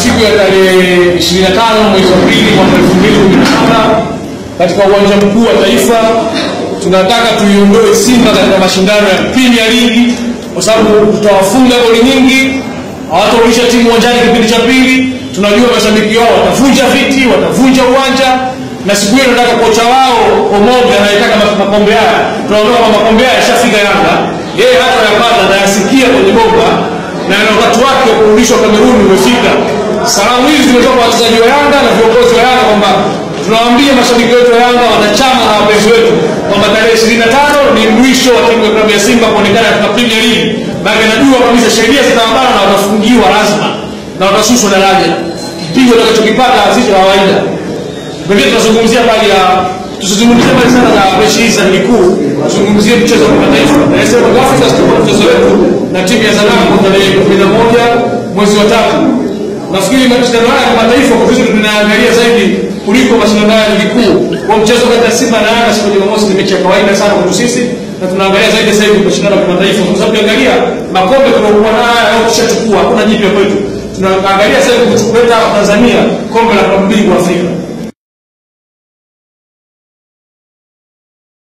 siku ya tarehe 25 mwezi wa Aprili mwaka 2017 katika uwanja mkuu wa Taifa tunataka tuiondoe Simba katika mashindano ya Premier League kwa sababu tutawafunga goli nyingi, hawatarudisha timu uwanjani kipindi cha pili. Tunajua mashabiki wao watavunja viti, watavunja uwanja, na siku hiyo tunataka kocha wao Omoga anayetaka makombe haya. Tunaona kwamba makombe haya yashafika Yanga, yeye hata yapata na yasikia kwenye bomba na wakati wake kurudishwa Kameruni umefika. Salamu hizi zimetoka kwa wachezaji wa Yanga na viongozi wa Yanga kwamba tunawaambia mashabiki wetu wa Yanga, wanachama na wapenzi wetu kwamba tarehe 25 ni mwisho wa timu ya klabu ya Simba kuonekana katika Premier League. Bali najua kabisa sheria zitawabana na watafungiwa lazima na watashushwa daraja. Kipigo tutakachokipata sisi kawaida. Vile tunazungumzia bali ya tusizungumzie bali sana za mechi hizi za ligi kuu, tuzungumzie mchezo wa kimataifa. Na sasa kwa Afrika tutakuwa mchezo wetu na timu ya Zanamu tarehe 11 mwezi wa 3. Nafikiri mashindano haya ya kimataifa kwa sisi tunaangalia zaidi kuliko mashindano ya ligi kuu. Kwa mchezo kati ya Simba na Yanga siku ya Jumamosi ni mechi ya kawaida sana kwa sisi, na tunaangalia zaidi sasa hivi mashindano ya kimataifa kwa sababu tunaangalia makombe tunayokuwa nayo au tushachukua, hakuna jipya kwetu. Tunaangalia sasa hivi kuchukua Tanzania kombe la klabu bingwa Afrika.